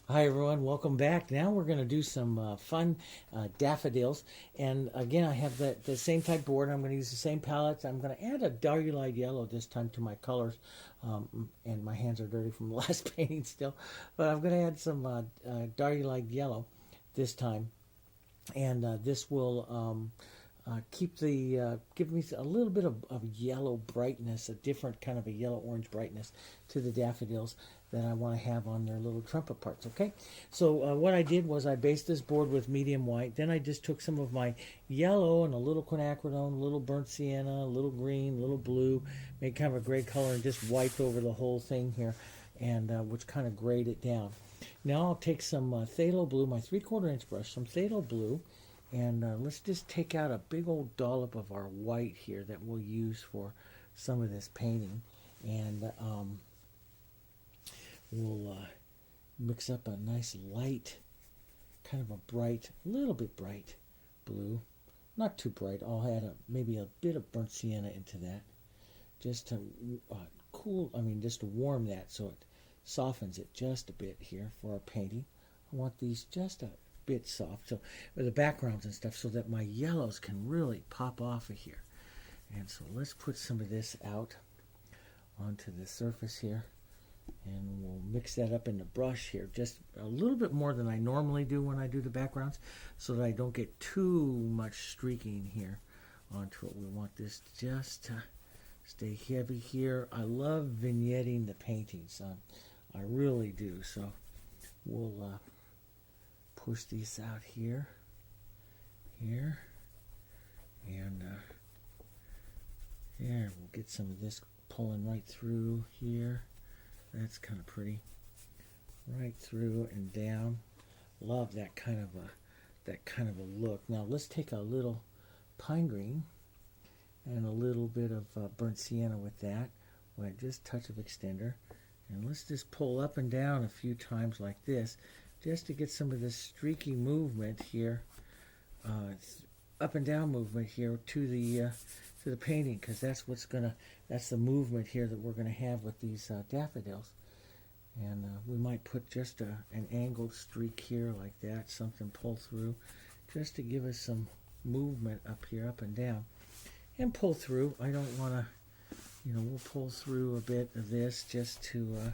Hi everyone, welcome back. Now we're going to do some fun daffodils. And again, I have the same type board. I'm going to use the same palettes. I'm going to add a Daffodil yellow this time to my colors. And my hands are dirty from the last painting still. But I'm going to add some Daffodil yellow this time. And this will keep give me a little bit of yellow brightness, a different kind of a yellow-orange brightness to the daffodils that I want to have on their little trumpet parts, okay? So what I did was I based this board with medium white. Then I just took some of my yellow and a little quinacridone, a little burnt sienna, a little green, a little blue, made kind of a gray color and just wiped over the whole thing here, and which kind of grayed it down. Now I'll take some Phthalo Blue, my 3/4 inch brush, some Phthalo Blue, and let's just take out a big old dollop of our white here that we'll use for some of this painting. And we'll mix up a nice light, kind of a bright, a little bit bright blue. Not too bright. I'll add maybe a bit of burnt sienna into that, just to just to warm that so it softens it just a bit here for our painting. I want these just a bit soft, so with the backgrounds and stuff, so that my yellows can really pop off of here. And so let's put some of this out onto the surface here, and we'll mix that up in the brush here, just a little bit more than I normally do when I do the backgrounds, so that I don't get too much streaking here onto it. We want this just to stay heavy here. I love vignetting the paintings. I really do. So we'll push these out here, and there, we'll get some of this pulling right through here. That's kind of pretty. Right through and down. Love that kind of a look. Now let's take a little pine green and a little bit of burnt sienna with that. With just a touch of extender, and let's just pull up and down a few times like this, just to get some of this streaky movement here, up and down movement here to the painting, because that's the movement here that we're gonna have with these daffodils. And we might put just an angled streak here like that, something pull through, just to give us some movement up here, up and down, and pull through. I don't want to, we'll pull through a bit of this just to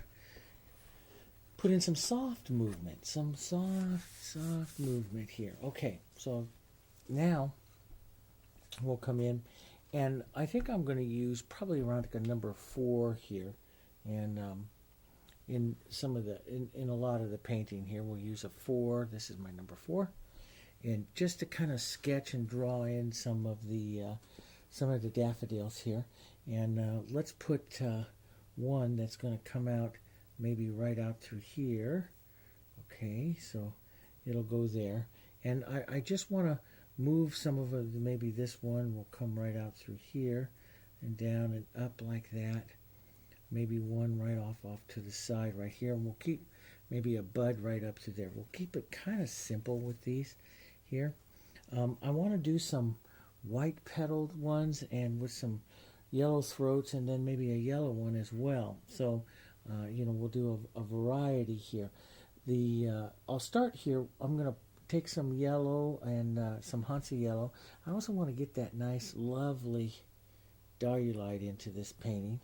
put in some soft movement, some soft movement here. Okay, so now we'll come in, and I think I'm going to use probably around like a number 4 here, and in a lot of the painting here we'll use a 4. This is my number 4, and just to kind of sketch and draw in some of the daffodils here. And let's put one that's going to come out maybe right out through here. Okay, so it'll go there. And I just want to move some of it. Maybe this one will come right out through here and down and up like that. Maybe one right off to the side right here. And we'll keep maybe a bud right up to there. We'll keep it kind of simple with these here. I want to do some white petaled ones and with some yellow throats, and then maybe a yellow one as well. So we'll do a variety here. I'll start here. I'm going to take some yellow and some Hansa Yellow. I also want to get that nice lovely diorite into this painting,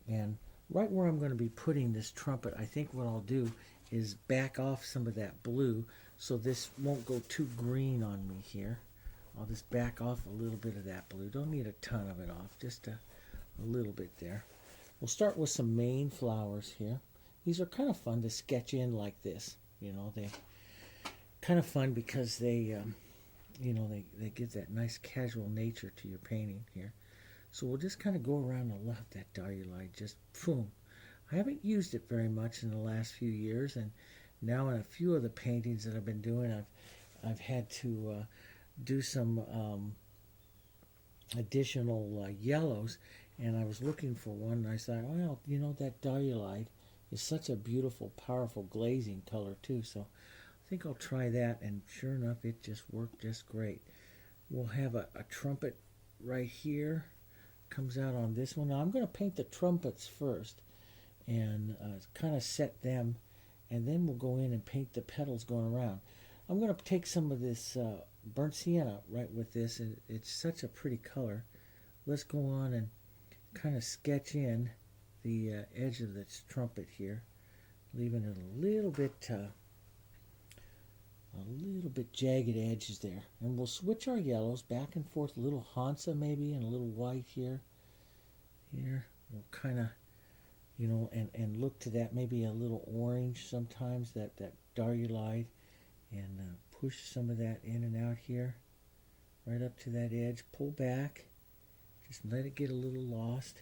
and right where I'm going to be putting this trumpet, I think what I'll do is back off some of that blue so this won't go too green on me here. I'll just back off a little bit of that blue. Don't need a ton of it off, just a little bit there. We'll start with some main flowers here. These are kind of fun to sketch in like this. They kind of fun because they give that nice casual nature to your painting here. So we'll just kind of go around and let that diorite just boom. I haven't used it very much in the last few years, and now in a few of the paintings that I've been doing, I've had to do some additional yellows, and I was looking for one, and I thought, well, that diorite is such a beautiful, powerful glazing color too, so I think I'll try that, and sure enough, it just worked just great. We'll have a trumpet right here, comes out on this one. Now I'm going to paint the trumpets first, and kind of set them and then we'll go in and paint the petals going around. I'm going to take some of this burnt sienna right with this, and it's such a pretty color. Let's go on and kind of sketch in the edge of this trumpet here, leaving it a little bit jagged edges there. And we'll switch our yellows back and forth, a little Hansa maybe, and a little white here. Here, we'll kind of, you know, and look to that, maybe a little orange sometimes, that darker light, and push some of that in and out here, right up to that edge. Pull back, just let it get a little lost.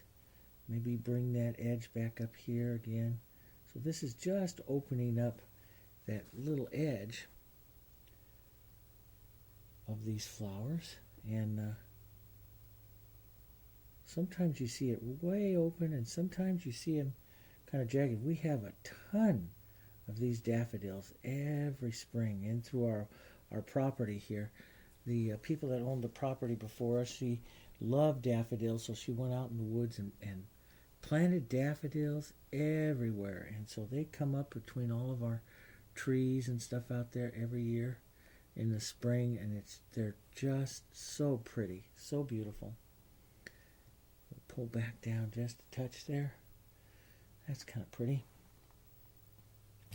Maybe bring that edge back up here again. So this is just opening up that little edge of these flowers, and sometimes you see it way open, and sometimes you see them kind of jagged. We have a ton of these daffodils every spring in through our property here. The people that owned the property before us, she loved daffodils, so she went out in the woods and planted daffodils everywhere. And so they come up between all of our trees and stuff out there every year in the spring, and they're just so pretty, so beautiful. We'll pull back down just a touch there. That's kind of pretty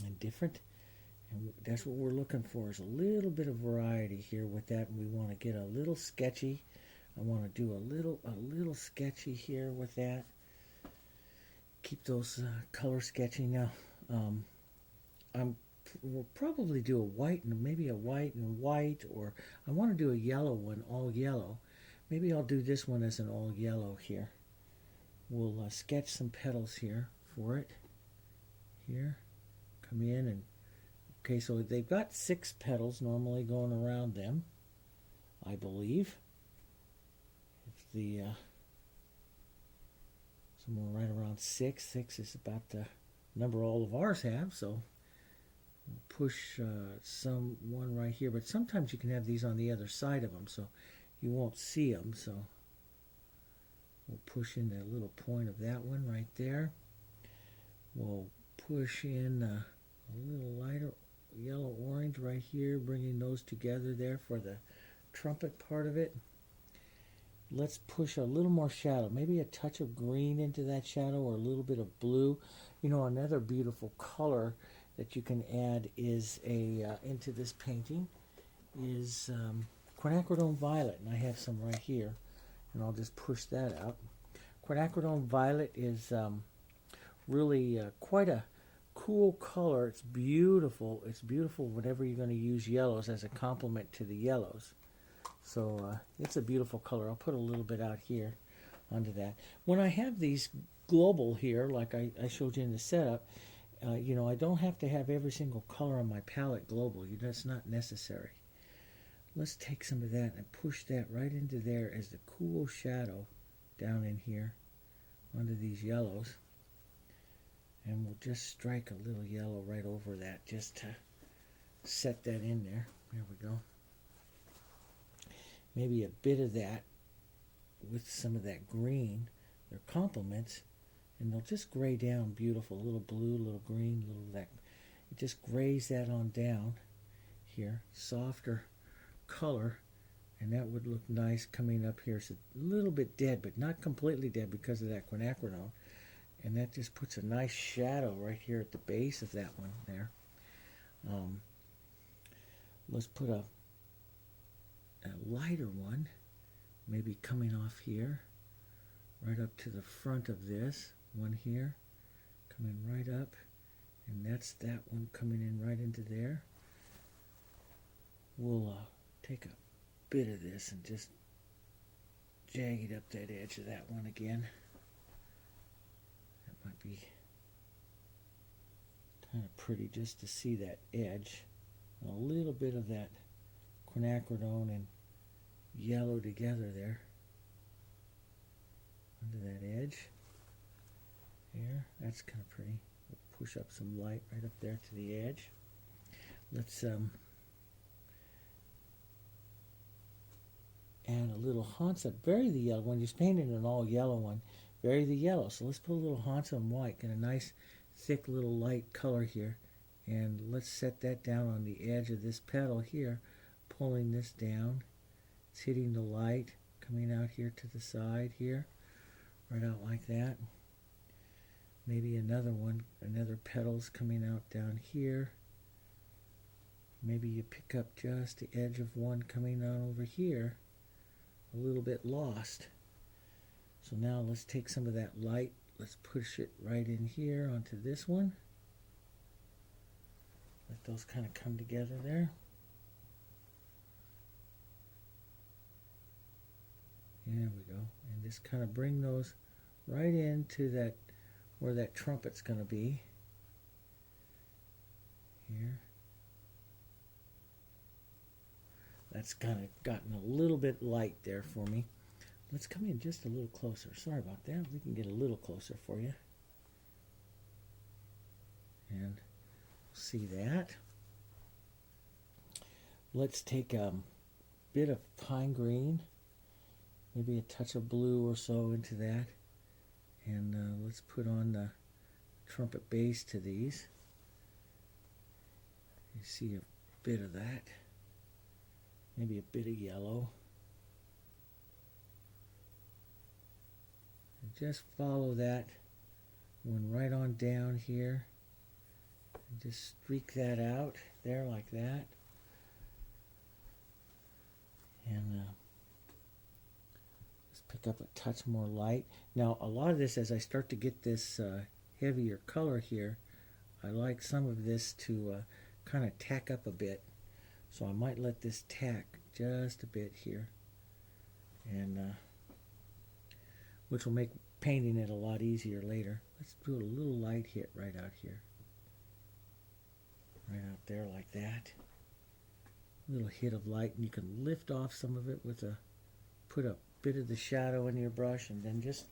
and different, and that's what we're looking for, is a little bit of variety here with that. We want to get a little sketchy. I want to do a little sketchy here with that. Keep those color sketching. Now we'll probably do a white and maybe a white and white, or I want to do a yellow one, all yellow. Maybe I'll do this one as an all yellow here. We'll sketch some petals here for it. Here, come in, and okay, so they've got 6 petals normally going around them, I believe. If the somewhere right around 6. 6 is about the number all of ours have, so we'll push one right here. But sometimes you can have these on the other side of them, so you won't see them. So we'll push in that little point of that one right there. We'll push in a little lighter yellow-orange right here, bringing those together there for the trumpet part of it. Let's push a little more shadow, maybe a touch of green into that shadow, or a little bit of blue. You know, another beautiful color that you can add is into this painting is quinacridone violet, and I have some right here, and I'll just push that out. Quinacridone violet is really quite a cool color. It's beautiful. It's beautiful whenever you're going to use yellows as a complement to the yellows. So it's a beautiful color. I'll put a little bit out here onto that. When I have these global here, like I showed you in the setup, you know, I don't have to have every single color on my palette global. That's not necessary. Let's take some of that and push that right into there as the cool shadow down in here onto these yellows. And we'll just strike a little yellow right over that just to set that in there. There we go. Maybe a bit of that with some of that green. They're complements, and they'll just gray down beautiful. A little blue, a little green, a little that. It just grays that on down here. Softer color, and that would look nice coming up here. It's a little bit dead, but not completely dead because of that quinacridone. And that just puts a nice shadow right here at the base of that one there. Let's put a lighter one, maybe coming off here, right up to the front of this one here, coming right up, and that's that one coming in right into there. We'll take a bit of this and just jag it up that edge of that one again. That might be kind of pretty just to see that edge, and a little bit of that quinacridone and yellow together there under that edge here. That's kind of pretty. We'll push up some light right up there to the edge. Let's add a little Hansa. Vary the yellow. When you're painting an all yellow one, vary the yellow. So let's put a little Hansa and white, get a nice thick little light color here And let's set that down on the edge of this petal here, pulling this down. It's hitting the light, coming out here to the side here, right out like that. Maybe another one, another petal's coming out down here. Maybe you pick up just the edge of one coming out over here, a little bit lost. So now let's take some of that light, let's push it right in here onto this one. Let those kind of come together there. There we go. And just kind of bring those right into that, where that trumpet's going to be. Here. That's kind of gotten a little bit light there for me. Let's come in just a little closer. Sorry about that. We can get a little closer for you. And see that. Let's take a bit of pine green, maybe a touch of blue or so into that, and let's put on the trumpet base to these. You see a bit of that, maybe a bit of yellow. And just follow that one right on down here. And just streak that out there like that. And let's pick up a touch more light. Now a lot of this, as I start to get this heavier color here, I like some of this to kind of tack up a bit. So I might let this tack just a bit here, and which will make painting it a lot easier later. Let's do a little light hit right out here. Right out there like that. A little hit of light, and you can lift off some of it with put a bit of the shadow in your brush and then just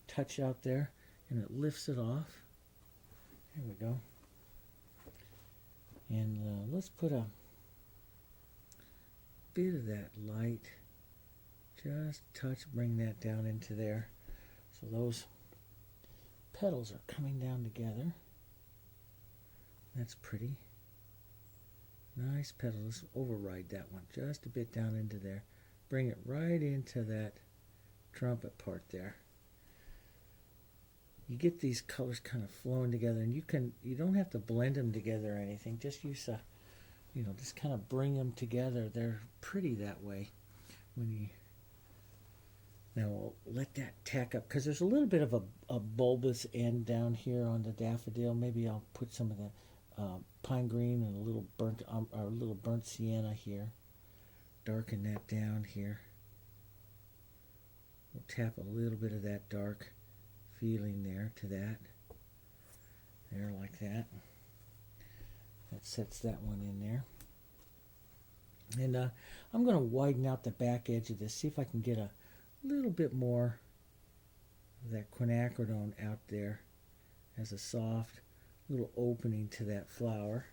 touch out there, and it lifts it off. There we go. And let's put a bit of that light, just touch, bring that down into there. So those petals are coming down together. That's pretty. Nice petal. Let's override that one just a bit down into there. Bring it right into that trumpet part there. You get these colors kind of flowing together, and you don't have to blend them together or anything. Just use just kind of bring them together. They're pretty that way. Now we'll let that tack up, because there's a little bit of a bulbous end down here on the daffodil. Maybe I'll put some of the pine green and a little burnt sienna here. Darken that down here. We'll tap a little bit of that dark feeling there to that. There, like that. That sets that one in there. And I'm going to widen out the back edge of this, see if I can get a little bit more of that quinacridone out there as a soft little opening to that flower,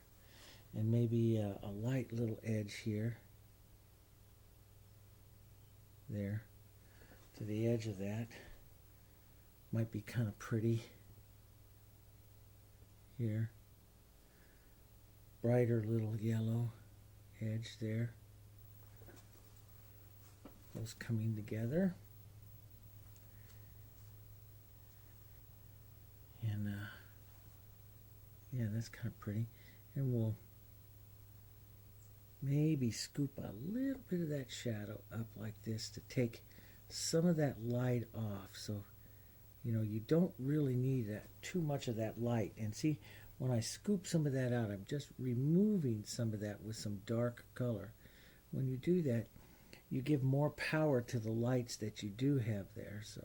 and maybe a light little edge here, there, to the edge of that. Might be kind of pretty here. Brighter little yellow edge there. Those coming together. And yeah, that's kind of pretty. And we'll maybe scoop a little bit of that shadow up like this to take some of that light off. So, you don't really need too much of that light. And see, when I scoop some of that out, I'm just removing some of that with some dark color. When you do that, you give more power to the lights that you do have there. So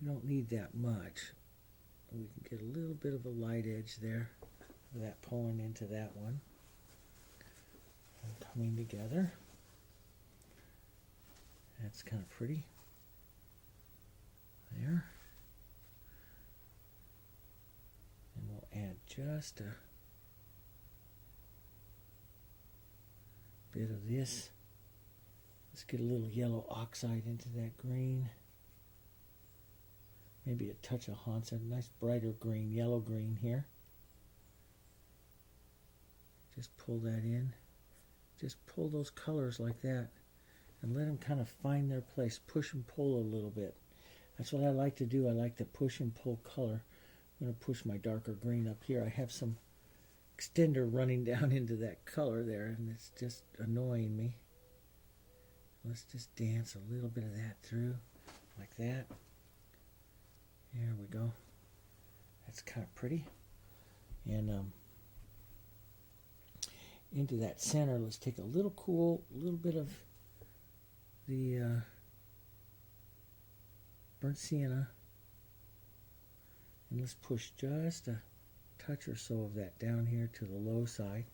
you don't need that much. We can get a little bit of a light edge there, with that pulling into that one. And coming together. That's kind of pretty. There. And we'll add just a bit of this. Let's get a little yellow oxide into that green. Maybe a touch of Hansa, nice brighter green, yellow green here. Just pull that in. Just pull those colors like that and let them kind of find their place. Push and pull a little bit. That's what I like to do. I like to push and pull color. I'm going to push my darker green up here. I have some extender running down into that color there, and it's just annoying me. Let's just dance a little bit of that through, like that. There we go. That's kind of pretty. And into that center, let's take a little bit of the burnt sienna, and let's push just a touch or so of that down here to the low side,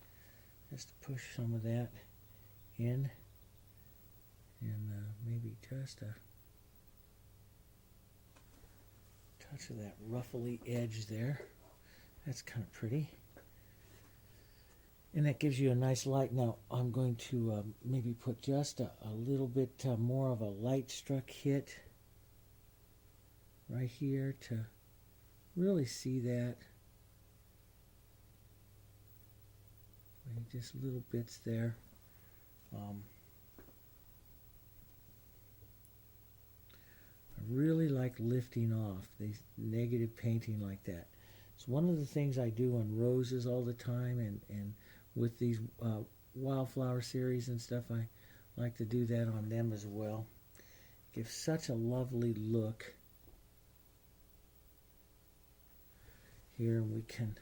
just to push some of that in, and maybe just a touch of that ruffly edge there. That's kind of pretty. And that gives you a nice light. Now I'm going to maybe put just a little bit more of a light struck hit right here to really see that. Maybe just little bits there. I really like lifting off these negative painting like that. It's one of the things I do on roses all the time, and with these wildflower series and stuff, I like to do that on them as well. Gives such a lovely look. Here we can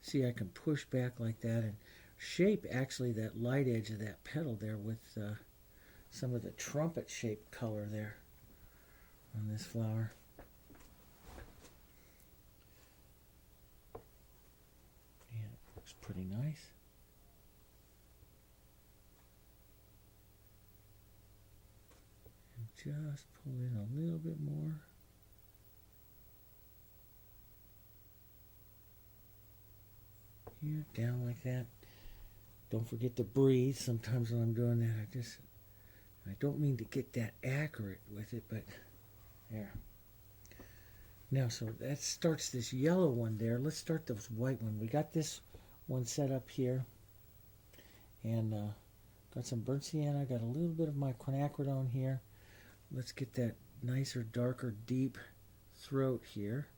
see I can push back like that and shape actually that light edge of that petal there with some of the trumpet shaped color there on this flower. And it looks pretty nice. And just pull in a little bit more. Here, down like that. Don't forget to breathe. Sometimes when I'm doing that, I don't mean to get that accurate with it, but there. Now, so that starts this yellow one there. Let's start this white one. We got this one set up here, and got some burnt sienna. Got a little bit of my quinacridone here. Let's get that nicer, darker, deep throat here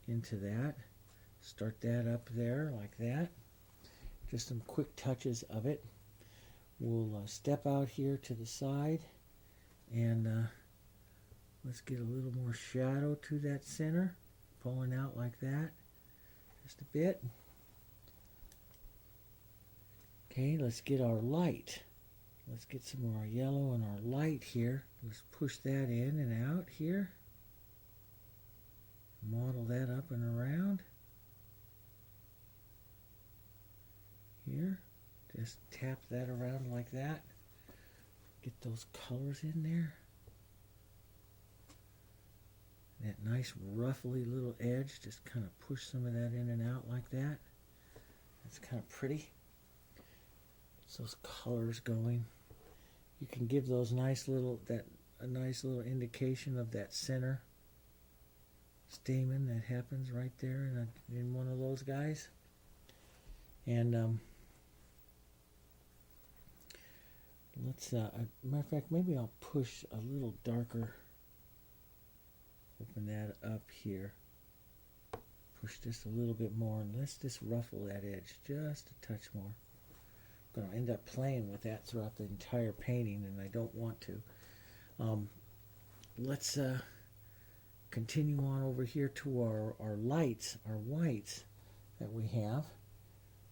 into that. Start that up there like that. Just some quick touches of it. We'll step out here to the side, and let's get a little more shadow to that center, pulling out like that just a bit. Okay, let's get our light. Let's get some more yellow and our light here. Let's push that in and out here. Model that up and around. Here, just tap that around like that. Get those colors in there. That nice ruffly little edge, just kind of push some of that in and out like that. That's kind of pretty. Gets those colors going. You can give those a nice little indication of that center stamen that happens right there in one of those guys. And let's, matter of fact, maybe I'll push a little darker. Open that up here. Push just a little bit more, and let's just ruffle that edge just a touch more. I'm going to end up playing with that throughout the entire painting, and I don't want to. Let's continue on over here to our lights, our whites that we have.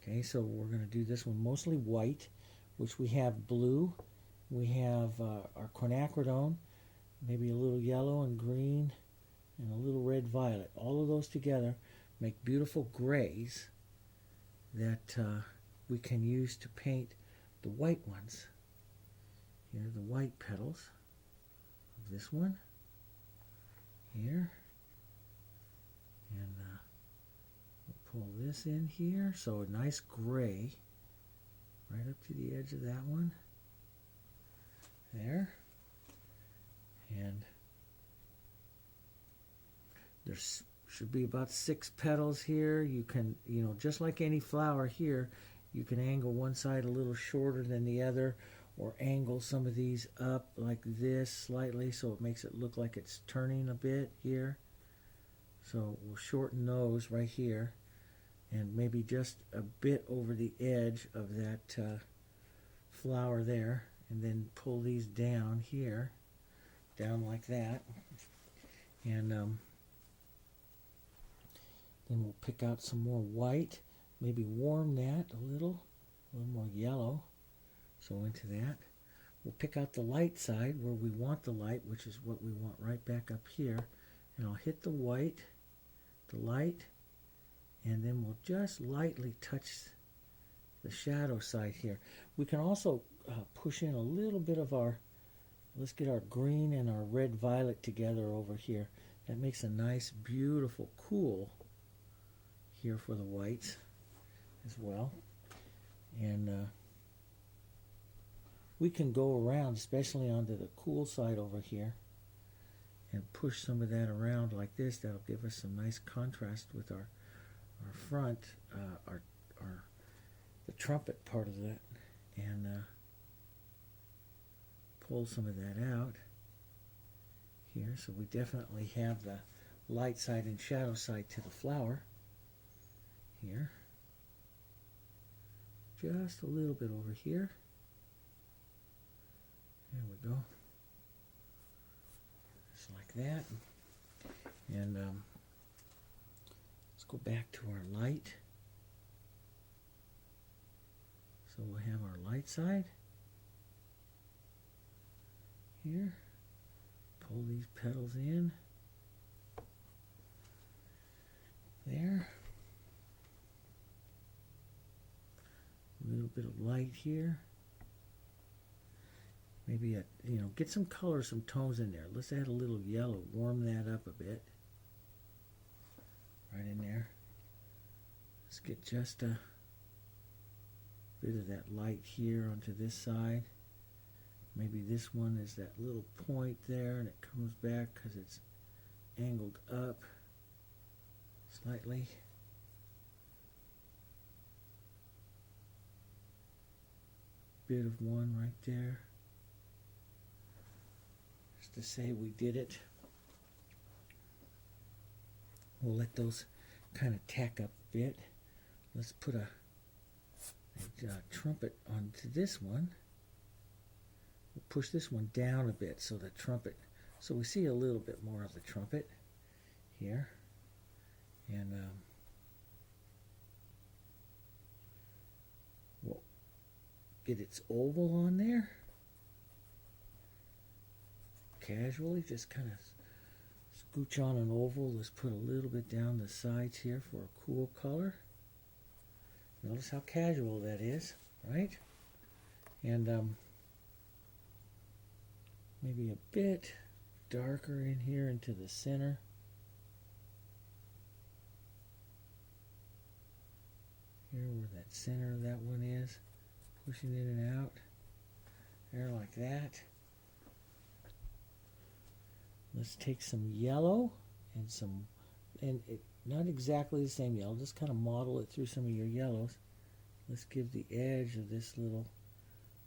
Okay, so we're going to do this one mostly white, which we have blue, we have our quinacridone, maybe a little yellow and green, and a little red violet. All of those together make beautiful grays that we can use to paint the white ones. Here are the white petals of this one. Here. And we'll pull this in here. So a nice gray right up to the edge of that one. There. And there's should be about 6 petals here. You can, just like any flower here, You can angle one side a little shorter than the other, or angle some of these up like this slightly so it makes it look like it's turning a bit here. So we'll shorten those right here and maybe just a bit over the edge of that flower there, and then pull these down here, down like that, and then we'll pick out some more white, maybe warm that a little more yellow. So into that, we'll pick out the light side where we want the light, which is what we want right back up here, and I'll hit the white, the light, and then we'll just lightly touch the shadow side here. We can also push in a little bit of our, let's get our green and our red violet together over here. That makes a nice, beautiful, cool here for the whites as well. And we can go around, especially onto the cool side over here, and push some of that around like this. That'll give us some nice contrast with our front, the trumpet part of that, and pull some of that out here. So we definitely have the light side and shadow side to the flower here. Just a little bit over here. There we go. Just like that. And let's go back to our light. So we'll have our light side here. Pull these petals in. There. A little bit of light here. Maybe get some color, some tones in there. Let's add a little yellow, warm that up a bit. Right in there. Let's get just a bit of that light here onto this side. Maybe this one is that little point there and it comes back because it's angled up slightly. Bit of one right there. Just to say we did it. We'll let those kind of tack up a bit. Let's put a trumpet onto this one. We'll push this one down a bit so the trumpet, so we see a little bit more of the trumpet here. And we'll get its oval on there. Casually, just kind of scooch on an oval. Let's put a little bit down the sides here for a cool color. Notice how casual that is, right? And maybe a bit darker in here into the center. Here where that center of that one is. Pushing in and out. There like that. Let's take some yellow and not exactly the same yellow, just kind of model it through some of your yellows. Let's give the edge of this little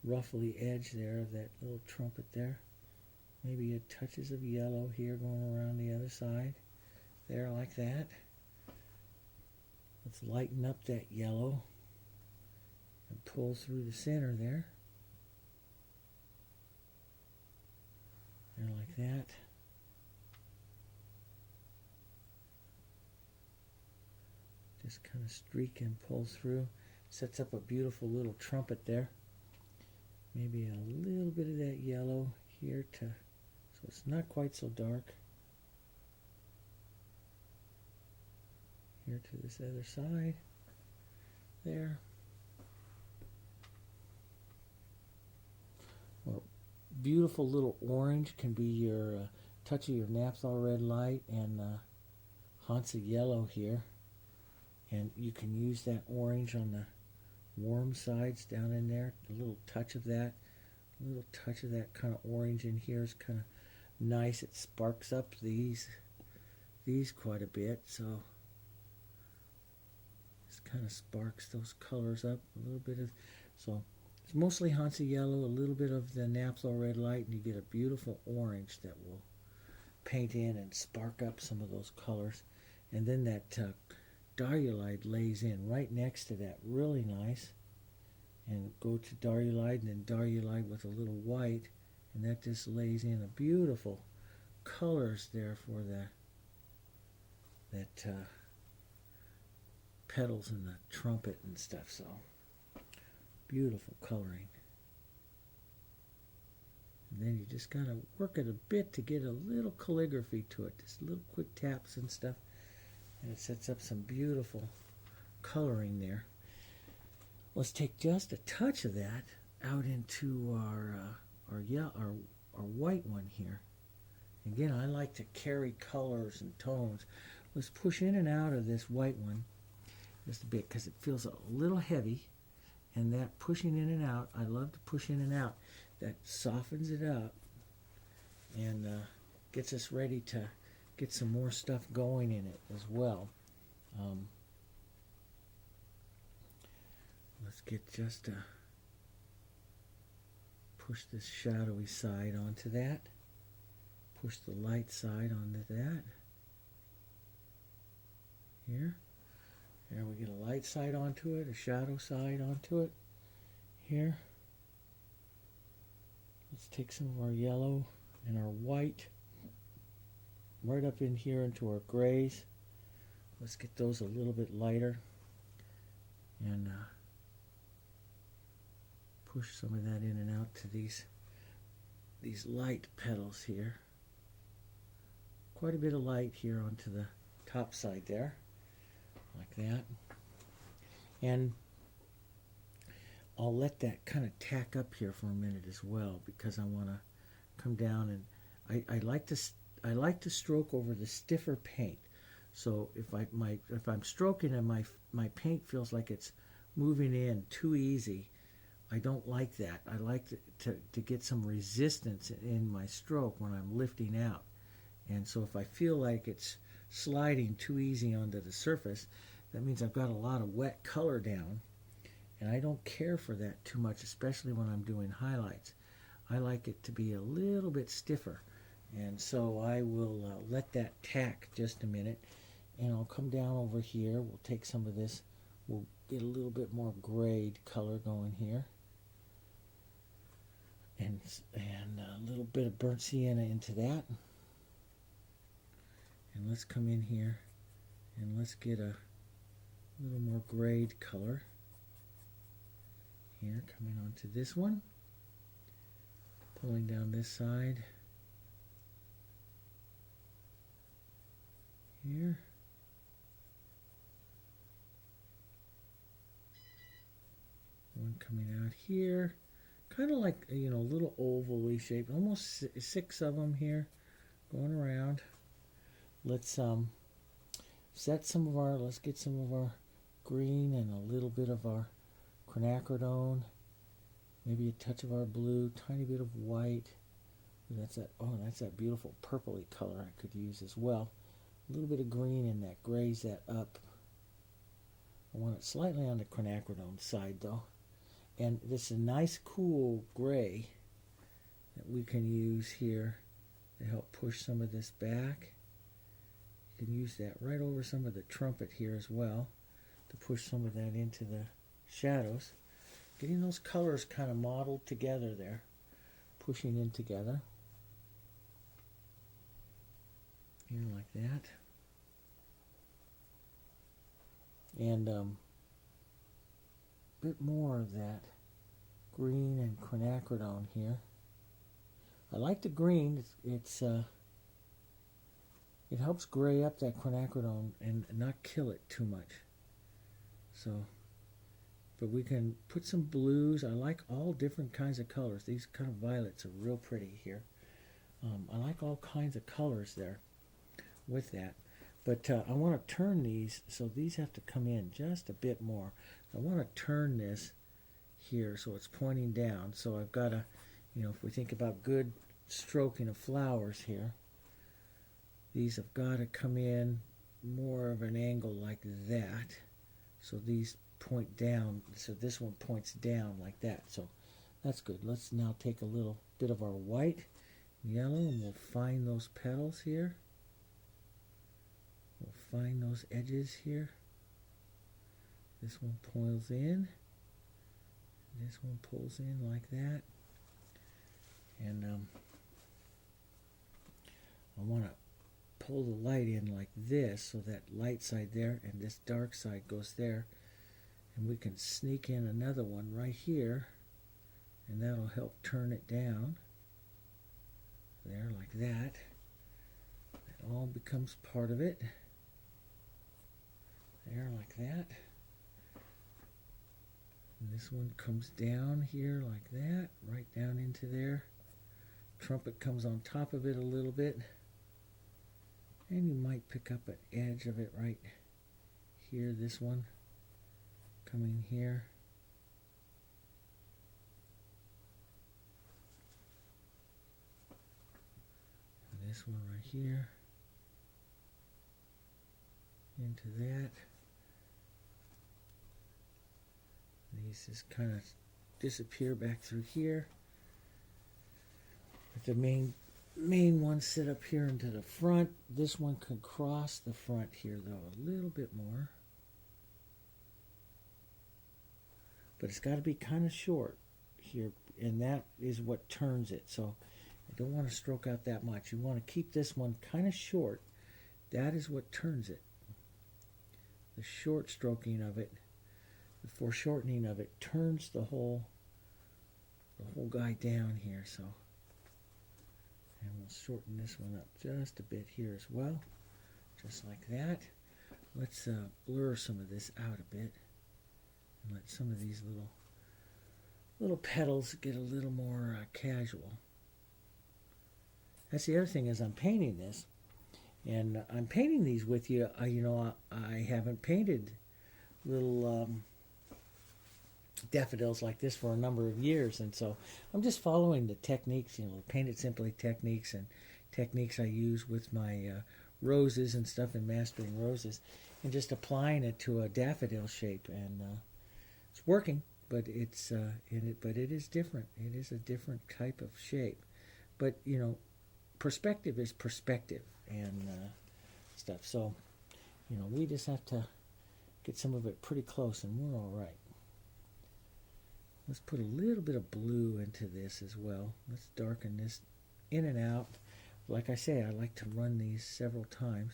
ruffly edge there of that little trumpet there. Maybe touches of yellow here going around the other side. There like that. Let's lighten up that yellow and pull through the center there. There like that. Just kind of streak and pull through. Sets up a beautiful little trumpet there. Maybe a little bit of that yellow here so it's not quite so dark. Here to this other side. There. Well, beautiful little orange can be your touch of your Naphthol Red Light and Hansa Yellow here. And you can use that orange on the warm sides down in there. A little touch of that kind of orange in here is kind of nice. It sparks up these quite a bit. So just kind kind of sparks those colors up a little bit of, so it's mostly Hansa Yellow, a little bit of the Naphthol Red Light, and you get a beautiful orange that will paint in and spark up some of those colors. And then that Daffodil lays in right next to that, really nice. And go to Daffodil and then Daffodil with a little white, and that just lays in a beautiful colors there for that petals and the trumpet and stuff. So beautiful coloring. And then you just gotta work it a bit to get a little calligraphy to it, just little quick taps and stuff, and it sets up some beautiful coloring there. Let's take just a touch of that out into our white one here. Again, I like to carry colors and tones. Let's push in and out of this white one just a bit because it feels a little heavy, and that pushing in and out, I love to push in and out. That softens it up and gets us ready to get some more stuff going in it as well. Let's get just push this shadowy side onto that. Push the light side onto that. Here. There we get a light side onto it, a shadow side onto it. Here. Let's take some of our yellow and our white right up in here into our grays. Let's get those a little bit lighter and push some of that in and out to these light petals here. Quite a bit of light here onto the top side there, like that. And I'll let that kind of tack up here for a minute as well, because I want to come down and I like to stroke over the stiffer paint. So if I'm stroking and my paint feels like it's moving in too easy, I don't like that. I like to get some resistance in my stroke when I'm lifting out. And so if I feel like it's sliding too easy onto the surface, that means I've got a lot of wet color down. And I don't care for that too much, especially when I'm doing highlights. I like it to be a little bit stiffer. And so I will let that tack just a minute. And I'll come down over here. We'll take some of this. We'll get a little bit more grayed color going here. And a little bit of burnt sienna into that. And let's come in here and let's get a little more grayed color. Here, coming onto this one. Pulling down this side. Here. One coming out here. Kind of like, a little oval-y shape. Almost 6 of them here going around. Let's let's get some of our green and a little bit of our quinacridone, maybe a touch of our blue, tiny bit of white. That's that beautiful purpley color I could use as well. A little bit of green in that, grays that up. I want it slightly on the quinacridone side though. And this is a nice cool gray that we can use here to help push some of this back. You can use that right over some of the trumpet here as well to push some of that into the shadows. Getting those colors kind of modeled together there, pushing in together. Here like that. And bit more of that green and quinacridone here. I like the green. It helps gray up that quinacridone and not kill it too much. So, but we can put some blues. I like all different kinds of colors. These kind of violets are real pretty here. I like all kinds of colors there with that. But I want to turn these, so these have to come in just a bit more. I want to turn this here so it's pointing down. So I've got to, if we think about good stroking of flowers here, these have got to come in more of an angle like that. so these point down, so this one points down like that. So that's good. Let's now take a little bit of our white yellow and we'll find those petals here. We'll find those edges here. This one pulls in. This one pulls in like that. And I want to pull the light in like this, so that light side there and this dark side goes there. And we can sneak in another one right here, and that'll help turn it down. There, like that. It all becomes part of it. There, like that. And this one comes down here like that, right down into there. Trumpet comes on top of it a little bit. And you might pick up an edge of it right here, this one coming here. And this one right here. Into that. These just kind of disappear back through here. But the main ones sit up here into the front. This one can cross the front here though a little bit more. But it's got to be kind of short here, and that is what turns it. So I don't want to stroke out that much. You want to keep this one kind of short. That is what turns it. The short stroking of it, the foreshortening of it, turns the whole guy down here. So, and we'll shorten this one up just a bit here as well, just like that. Let's blur some of this out a bit, and let some of these little petals get a little more casual. That's the other thing, is I'm painting this. And I'm painting these with you. I haven't painted little daffodils like this for a number of years, and so I'm just following the techniques, Paint It Simply techniques, and techniques I use with my roses and stuff, and mastering roses, and just applying it to a daffodil shape, and it's working. But it is different. It is a different type of shape. But perspective is perspective. And stuff. So, we just have to get some of it pretty close, and we're all right. Let's put a little bit of blue into this as well. Let's darken this in and out. Like I say, I like to run these several times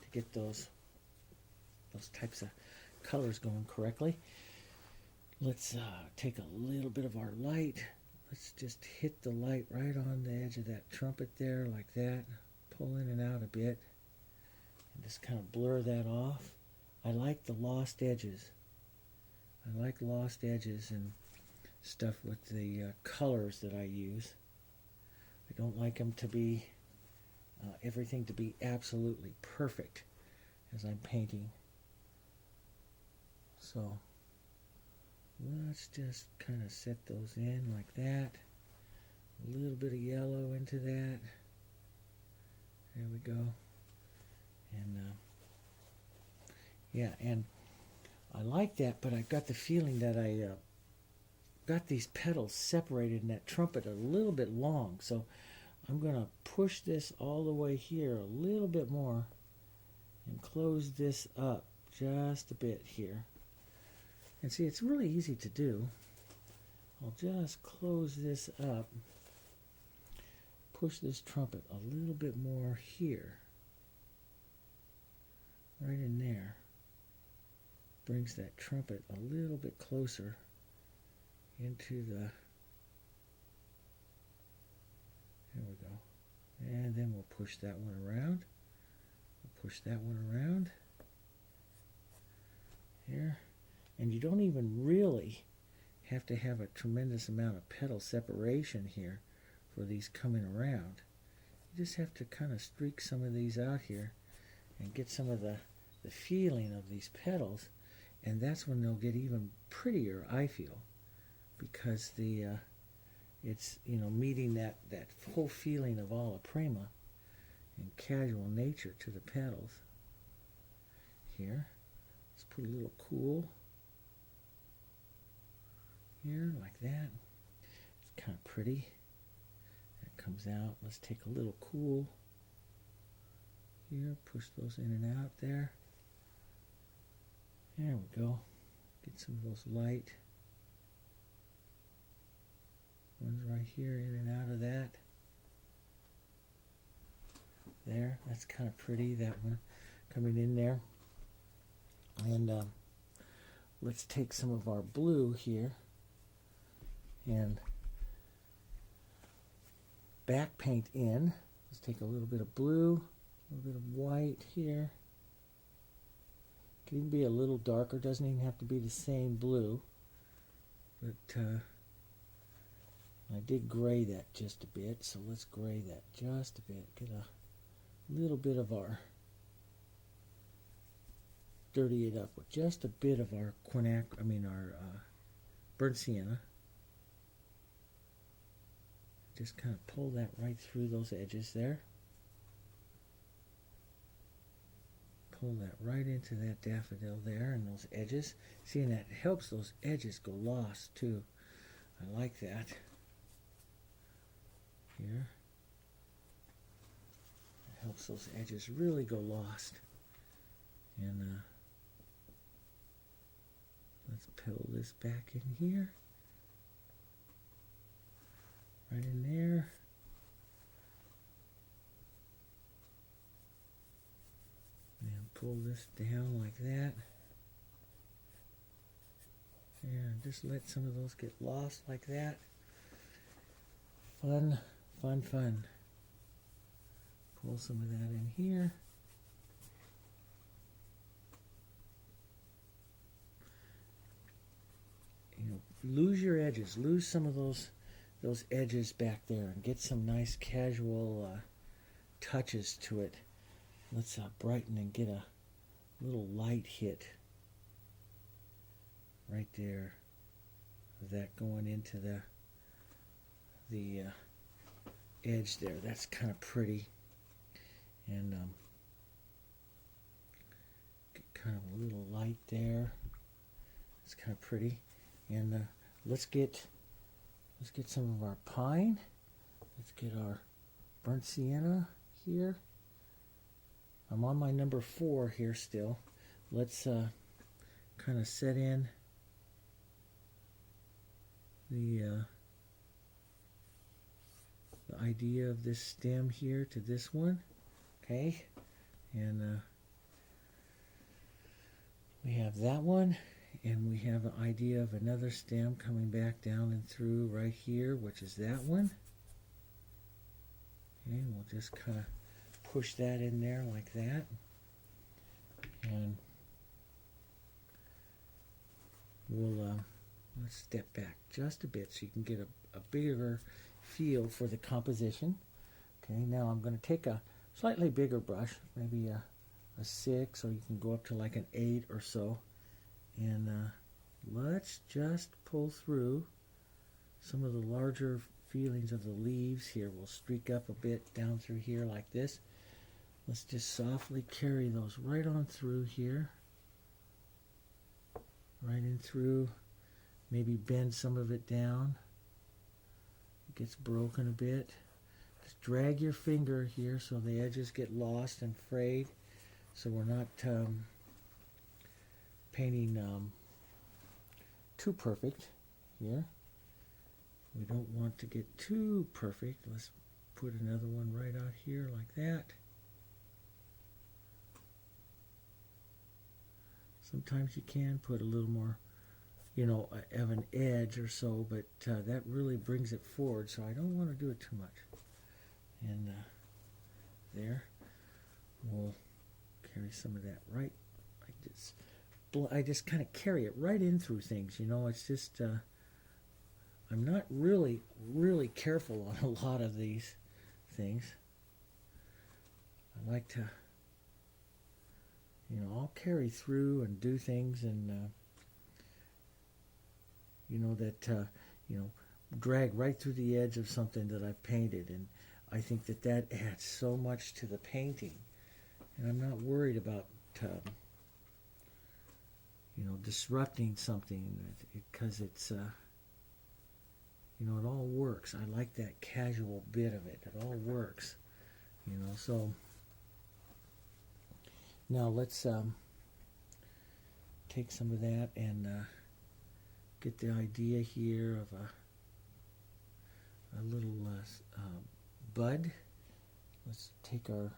to get those types of colors going correctly. Let's take a little bit of our light. Let's just hit the light right on the edge of that trumpet there, like that. Pull in and out a bit, and just kind of blur that off. I like the lost edges. I like lost edges and stuff with the colors that I use. I don't like them to be, everything to be absolutely perfect as I'm painting. So let's just kind of set those in like that. A little bit of yellow into that. There we go. And yeah, and I like that, but I got the feeling that I got these petals separated in that trumpet a little bit long. So I'm going to push this all the way here a little bit more and close this up just a bit here. And see, it's really easy to do. I'll just close this up. Push this trumpet a little bit more here, right in there. Brings that trumpet a little bit closer into the, there we go. And then we'll push that one around. We'll push that one around here. And you don't even really have to have a tremendous amount of petal separation here for these coming around. You just have to kind of streak some of these out here and get some of the feeling of these petals, and that's when they'll get even prettier, I feel, because it's meeting that whole feeling of alla prima and casual nature to the petals. Here, let's put a little cool here like that. It's kind of pretty. That comes out. Let's take a little cool here, push those in and out there. There we go. Get some of those light ones right here, in and out of that. There, that's kind of pretty, that one coming in there. And let's take some of our blue here and back paint in. Let's take a little bit of blue, a little bit of white here. Can even be a little darker, doesn't even have to be the same blue. But I did gray that just a bit, so let's gray that just a bit. Get a little bit of our, dirty it up with just a bit of our burnt sienna. Just kind of pull that right through those edges there. Pull that right into that daffodil there and those edges. See, and that helps those edges go lost too. I like that. Here. It helps those edges really go lost. And let's pull this back in here. Right in there. And pull this down like that. And just let some of those get lost like that. Fun, fun, fun. Pull some of that in here. You know, lose your edges. Lose some of those edges back there and get some nice casual touches to it. Let's brighten and get a little light hit right there of that going into the edge there. That's kind of pretty. And get kind of a little light there. It's kind of pretty. And let's get some of our pine. Let's get our burnt sienna here. I'm on my number 4 here still. Let's kind of set in the idea of this stem here to this one. Okay, and we have that one. And we have an idea of another stem coming back down and through right here, which is that one. Okay, we'll just kind of push that in there like that. And we'll let's step back just a bit so you can get a bigger feel for the composition. Okay, now I'm going to take a slightly bigger brush, maybe a 6, or you can go up to like an 8 or so. And let's just pull through some of the larger feelings of the leaves here. We'll streak up a bit down through here like this. Let's just softly carry those right on through here. Right in through. Maybe bend some of it down. It gets broken a bit. Just drag your finger here so the edges get lost and frayed. So we're not painting too perfect here. We don't want to get too perfect. Let's put another one right out here like that. Sometimes you can put a little more, you know, of an edge or so, but that really brings it forward, so I don't want to do it too much. And there, we'll carry some of that right like this. I just kind of carry it right in through things, you know. It's just I'm not really careful on a lot of these things. I like to, you know, I'll carry through and do things, and you know, that you know, drag right through the edge of something that I've painted, and I think that adds so much to the painting, and I'm not worried about disrupting something, because it's, it all works. I like that casual bit of it. It all works, so now let's take some of that and get the idea here of a little bud. Let's take our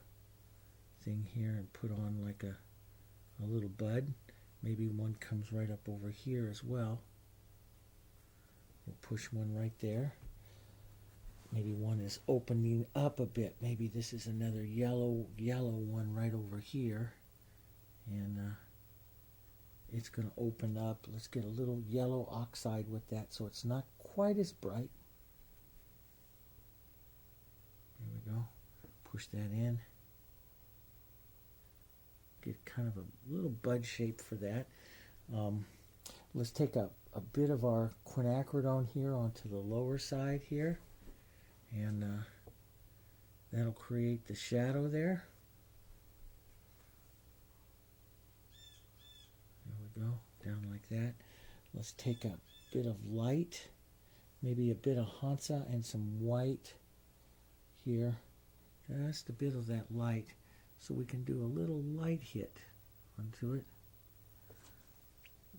thing here and put on like a little bud. Maybe one comes right up over here as well. We'll push one right there. Maybe one is opening up a bit. Maybe this is another yellow one right over here. And it's going to open up. Let's get a little yellow oxide with that so it's not quite as bright. There we go. Push that in. Get kind of a little bud shape for that. Let's take a bit of our quinacridone here onto the lower side here, and that'll create the shadow there. There we go, down like that. Let's take a bit of light, maybe a bit of Hansa and some white here, just a bit of that light, so we can do a little light hit onto it.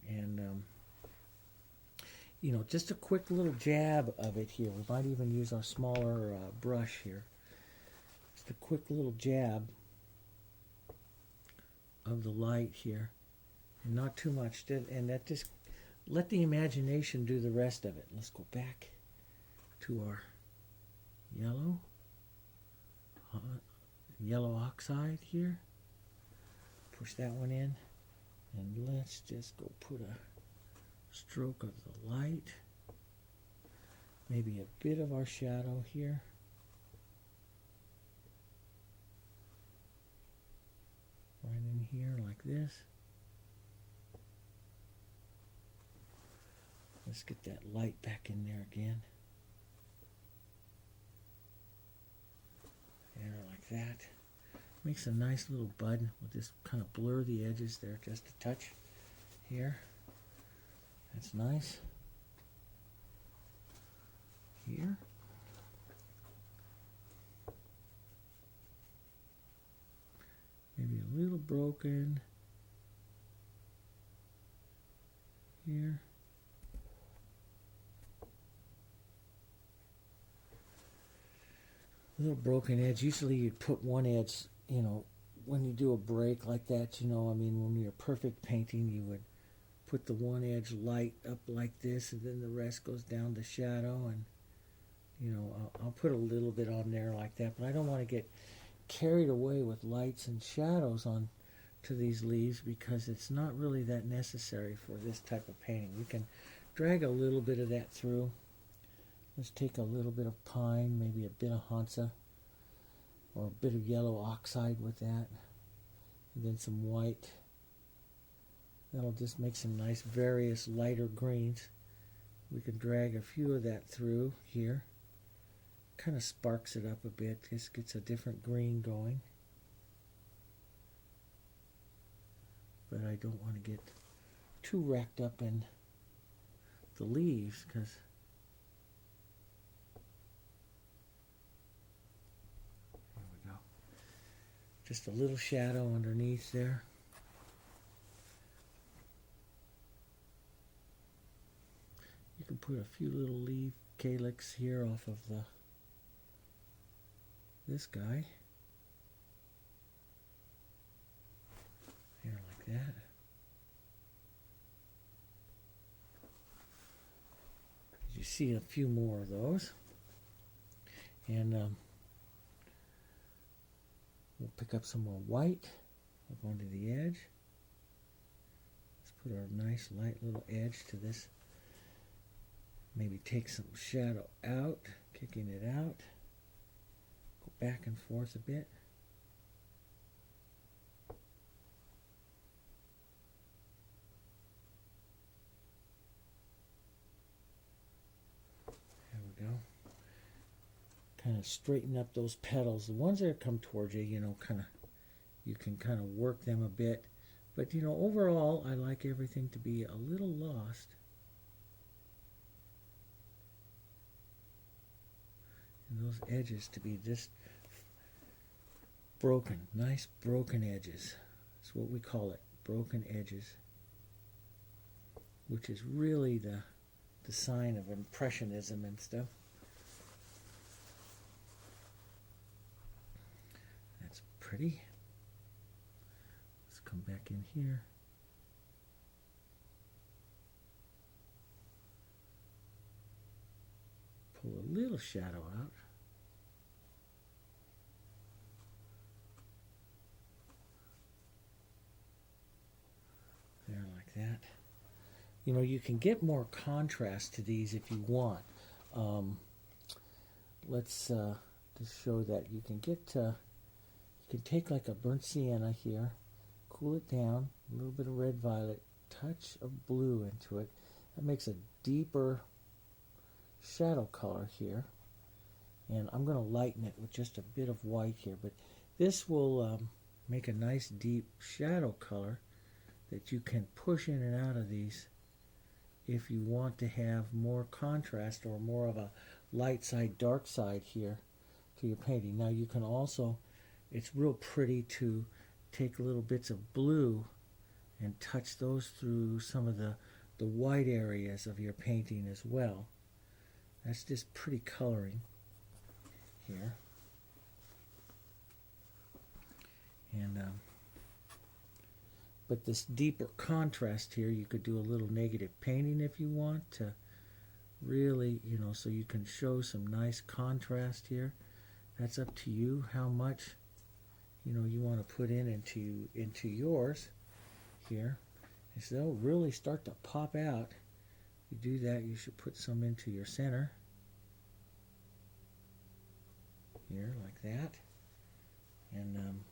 And just a quick little jab of it here. We might even use our smaller brush here. Just a quick little jab of the light here, and not too much. And that just let the imagination do the rest of it. Let's go back to our yellow oxide here. Push that one in, and let's just go put a stroke of the light, maybe a bit of our shadow here, right in here like this. Let's get that light back in there again, there like that. Makes a nice little bud. We'll just kind of blur the edges there just a touch here. That's nice. Here. Maybe a little broken here. A little broken edge. Usually you'd put one edge, when you do a break like that, when you're perfect painting, you would put the one edge light up like this, and then the rest goes down to shadow, and I'll put a little bit on there like that, but I don't want to get carried away with lights and shadows on to these leaves, because it's not really that necessary for this type of painting. We can drag a little bit of that through. Let's take a little bit of pine, maybe a bit of Hansa, or a bit of yellow oxide with that, and then some white. That'll just make some nice various lighter greens. We can drag a few of that through here. Kind of sparks it up a bit, just gets a different green going. But I don't want to get too wrapped up in the leaves, because there we go. Just a little shadow underneath there. You can put a few little leaf calyx here off of this guy. Here like that. You see a few more of those. And we'll pick up some more white up onto the edge. Let's put our nice light little edge to this. Maybe take some shadow out, kicking it out. Go back and forth a bit. There we go. Kind of straighten up those petals. The ones that come towards you, you can kind of work them a bit. But you know, overall, I like everything to be a little lost. And those edges to be just broken, nice broken edges. That's what we call it, broken edges. Which is really the sign of impressionism and stuff. That's pretty. Let's come back in here. Pull a little shadow out. There, like that. You know, you can get more contrast to these if you want. Let's just show that you can get. You can take like a burnt sienna here, cool it down, a little bit of red violet, touch of blue into it. That makes a deeper shadow color here. And I'm going to lighten it with just a bit of white here, but this will make a nice deep shadow color that you can push in and out of these if you want to have more contrast or more of a light side, dark side here to your painting. Now you can also, it's real pretty to take little bits of blue and touch those through some of the white areas of your painting as well. That's just pretty coloring here. And but this deeper contrast here, you could do a little negative painting if you want to really, you know, so you can show some nice contrast here. That's up to you how much, you know, you want to put into yours here. And so they'll really start to pop out. If you do that, you should put some into your center here, like that. And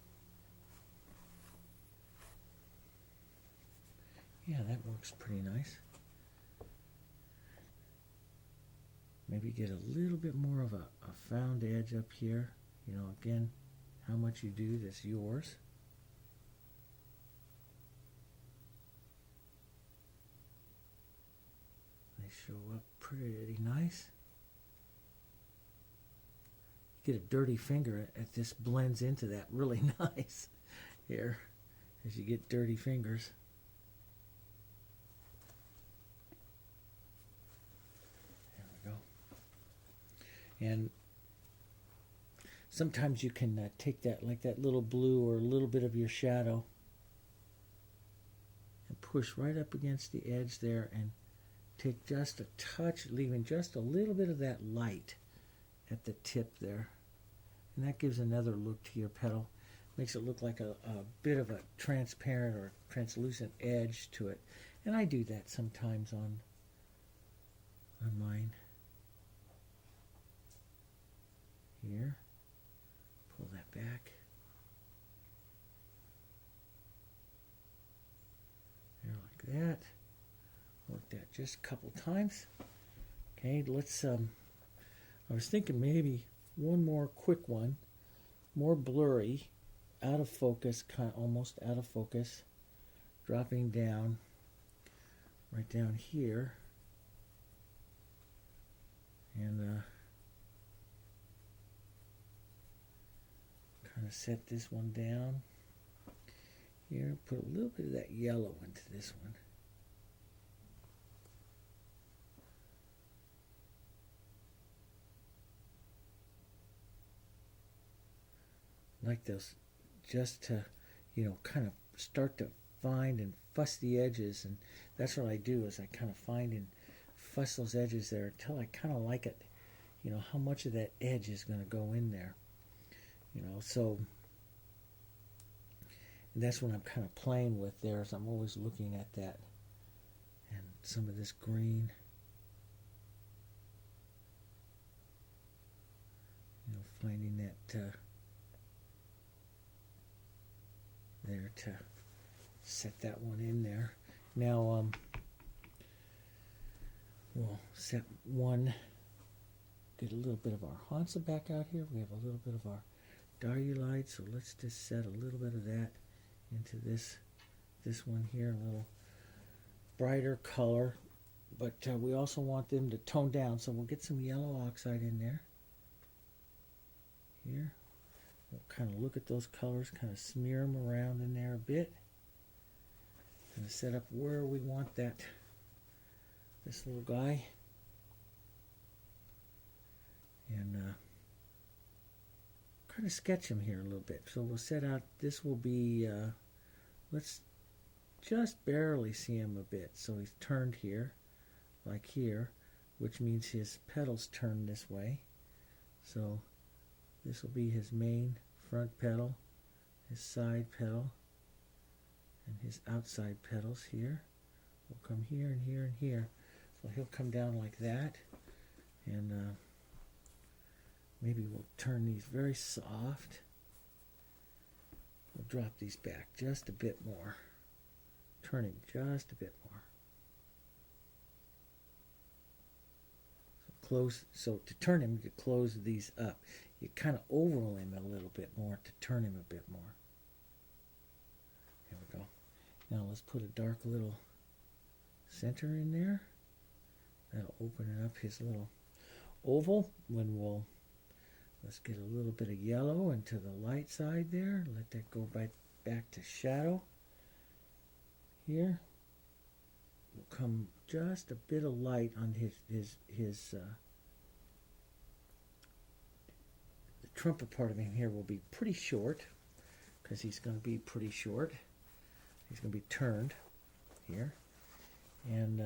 yeah, that works pretty nice. Maybe get a little bit more of a found edge up here. You know, again, how much you do, that's yours. They show up pretty nice. You get a dirty finger, this blends into that really nice here as you get dirty fingers. And sometimes you can take that, like that little blue or a little bit of your shadow, and push right up against the edge there and take just a touch, leaving just a little bit of that light at the tip there. And that gives another look to your petal. Makes it look like a bit of a transparent or translucent edge to it. And I do that sometimes on mine. Here, pull that back. There, like that. Work that just a couple times. Okay, let's, I was thinking maybe one more quick one, more blurry, out of focus, kind of almost out of focus, dropping down, right down here. And kind of set this one down here, put a little bit of that yellow into this one. Like those, just to, you know, kind of start to find and fuss the edges. And that's what I do, is I kind of find and fuss those edges there until I kind of like it, you know, how much of that edge is going to go in there. You know, so and that's what I'm kind of playing with there, is I'm always looking at that. And some of this green, you know, finding that there to set that one in there. Now we'll set one, get a little bit of our Hansa back out here. We have a little bit of our Daffodil light, so let's just set a little bit of that into this this one here, a little brighter color, but we also want them to tone down, so we'll get some yellow oxide in there. Here, we'll kind of look at those colors, kind of smear them around in there a bit, kind of set up where we want that, this little guy, and kind of sketch him here a little bit. So we'll set out, this will be, let's just barely see him a bit. So he's turned here, like here, which means his petals turn this way. So this will be his main front petal, his side petal, and his outside petals here. Will come here and here and here. So he'll come down like that. And maybe we'll turn these very soft. We'll drop these back just a bit more. Turn him just a bit more. So close. So to turn him, you close these up. You kind of oval him a little bit more to turn him a bit more. There we go. Now let's put a dark little center in there. That'll open up his little oval. When let's get a little bit of yellow into the light side there. Let that go back to shadow. Here, will come just a bit of light on the trumpet part of him here will be pretty short, because he's going to be pretty short. He's going to be turned here. And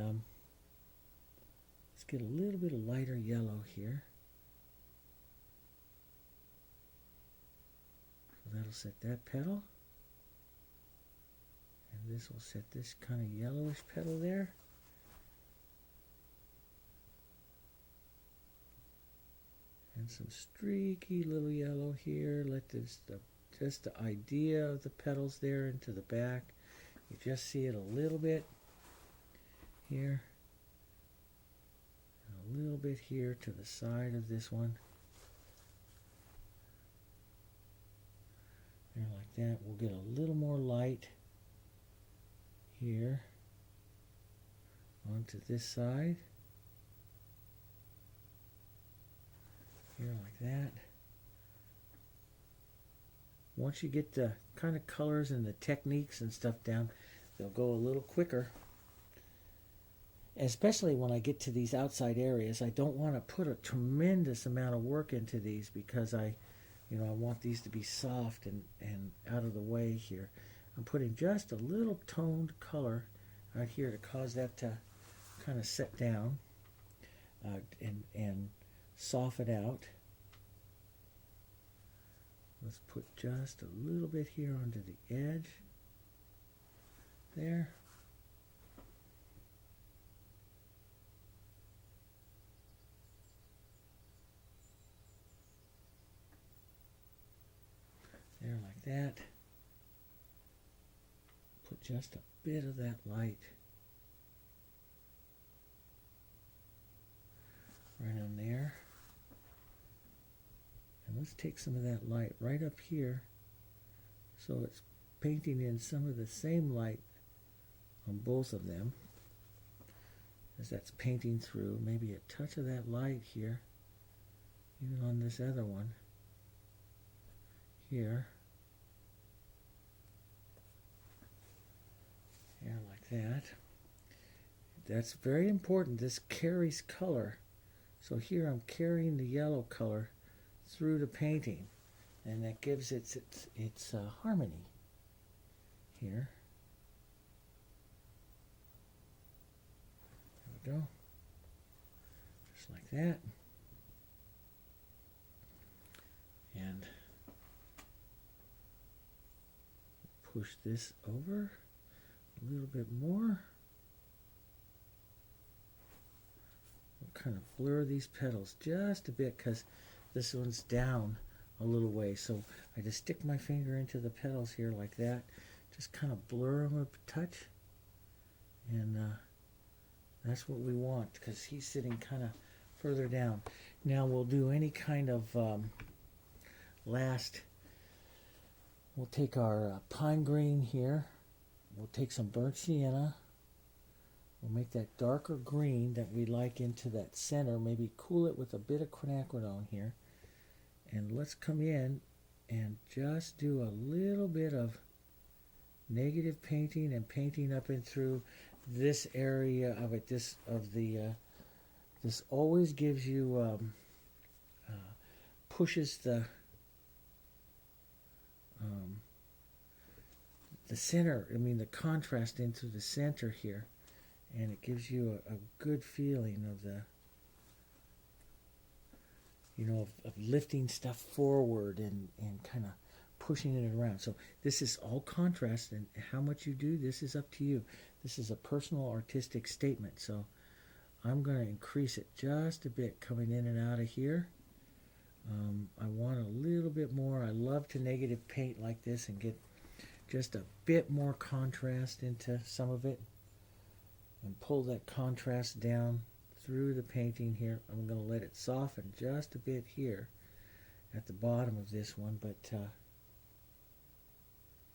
let's get a little bit of lighter yellow here. So that'll set that petal. And this will set this kind of yellowish petal there. And some streaky little yellow here. Let this, just the idea of the petals there into the back. You just see it a little bit here. And a little bit here to the side of this one. There, like that. We'll get a little more light here onto this side. Here, like that. Once you get the kind of colors and the techniques and stuff down, they'll go a little quicker. Especially when I get to these outside areas, I don't want to put a tremendous amount of work into these, because I want these to be soft and out of the way here. I'm putting just a little toned color out here to cause that to kind of set down and soften out. Let's put just a little bit here onto the edge there. There, like that. Put just a bit of that light right on there. And let's take some of that light right up here, so it's painting in some of the same light on both of them, as that's painting through. Maybe a touch of that light here, even on this other one here. Yeah, like that. That's very important. This carries color. So here I'm carrying the yellow color through the painting, and that gives its harmony here. There we go. Just like that. And push this over a little bit more. We'll kind of blur these petals just a bit, because this one's down a little way. So I just stick my finger into the petals here like that. Just kind of blur them a touch. And that's what we want, because he's sitting kind of further down. Now we'll do any kind of we'll take our pine green here. we'll take some burnt sienna. We'll make that darker green that we like into that center. Maybe cool it with a bit of quinacridone here. And let's come in and just do a little bit of negative painting and painting up and through this area of it. This always gives you pushes the center. I mean the contrast into the center here, and it gives you a good feeling of the of lifting stuff forward and kind of pushing it around. So this is all contrast, and how much you do, this is up to you. This is a personal artistic statement, so I'm going to increase it just a bit coming in and out of here. I want a little bit more. I love to negative paint like this and get just a bit more contrast into some of it and pull that contrast down through the painting here. I'm going to let it soften just a bit here at the bottom of this one, but so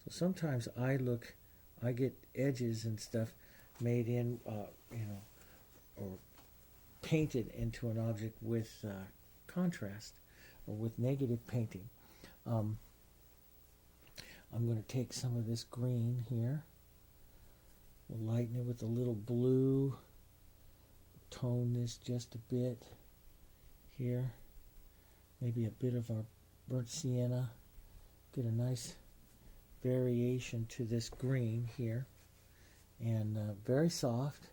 sometimes I get edges and stuff made in, or painted into an object with contrast or with negative painting. I'm going to take some of this green here. We'll lighten it with a little blue. Tone this just a bit here. Maybe a bit of our burnt sienna. Get a nice variation to this green here. And very soft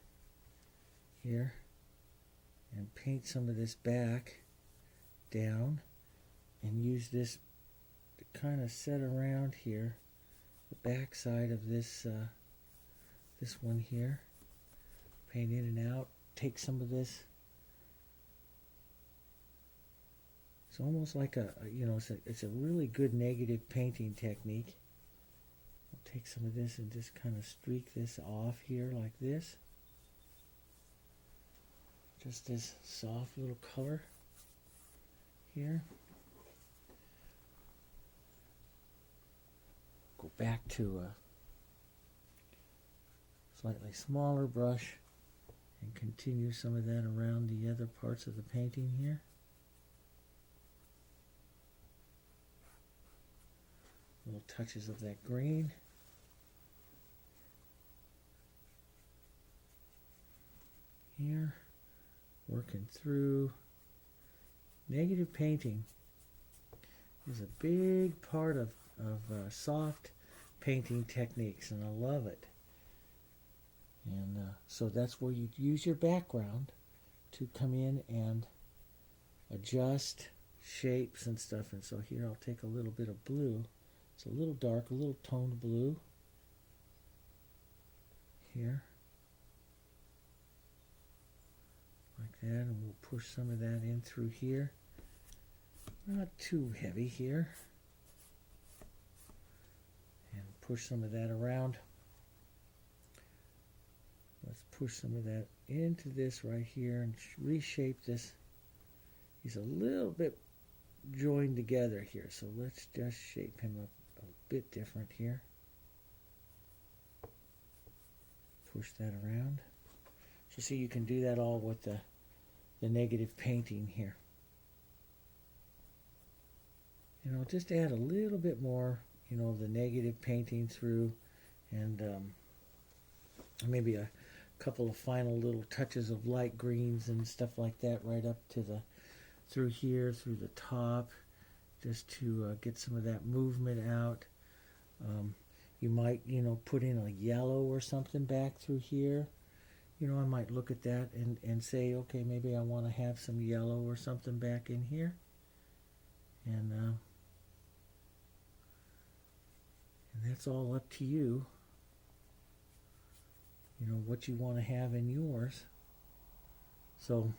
here. And paint some of this back down. And use this to kind of set around here. The back side of this this one here. Paint in and out. Take some of this. It's almost like it's a really good negative painting technique. I'll take some of this and just kind of streak this off here like this. Just this soft little color here. Go back to a slightly smaller brush and continue some of that around the other parts of the painting here. Little touches of that green. Here, working through. Negative painting is a big part of soft painting techniques, and I love it. And so that's where you use your background to come in and adjust shapes and stuff. And so here I'll take a little bit of blue. It's a little dark, a little toned blue here. Like that, and we'll push some of that in through here. Not too heavy here. And push some of that around. Let's push some of that into this right here and reshape this. He's a little bit joined together here, so let's just shape him up a bit different here. Push that around. So see, you can do that all with the negative painting here. Just add a little bit more, of the negative painting through, and maybe a couple of final little touches of light greens and stuff like that right up to through here, through the top, just to get some of that movement out. You might, put in a yellow or something back through here. I might look at that and say, okay, maybe I want to have some yellow or something back in here. And that's all up to you. What you want to have in yours. So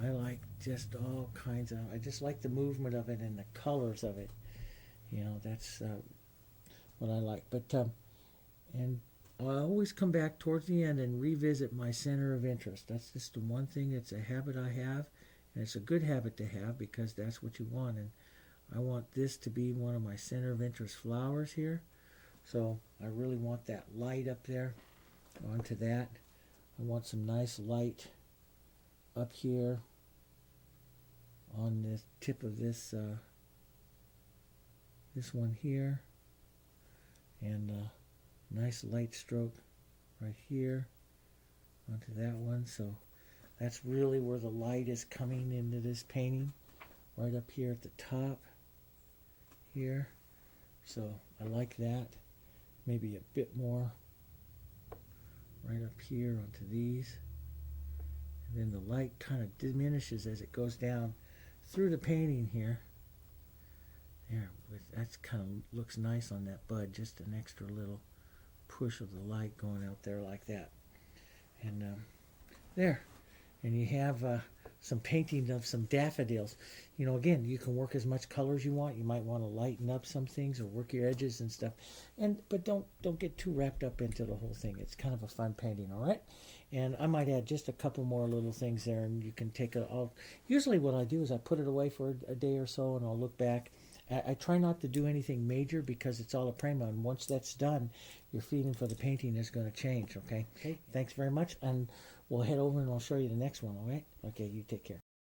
I like just all kinds of, I just like the movement of it and the colors of it. That's what I like. But and I always come back towards the end and revisit my center of interest. That's just the one thing. It's a habit I have, and it's a good habit to have because that's what you want. And I want this to be one of my center of interest flowers here. So I really want that light up there onto that. I want some nice light up here on the tip of this this one here, and a nice light stroke right here onto that one. So that's really where the light is coming into this painting, right up here at the top here. So I like that. Maybe a bit more right up here onto these. And then the light kind of diminishes as it goes down through the painting here. There, that's kind of looks nice on that bud. Just an extra little push of the light going out there like that. And there. And you have some painting of some daffodils. You know, again, you can work as much color as you want. You might want to lighten up some things or work your edges and stuff. But don't get too wrapped up into the whole thing. It's kind of a fun painting, all right? And I might add just a couple more little things there, and you can take it all. Usually what I do is I put it away for a day or so, and I'll look back. I try not to do anything major because it's all a primer, and once that's done, your feeling for the painting is going to change, okay? Okay, thanks very much, and we'll head over and I'll show you the next one, all right? Okay, you take care.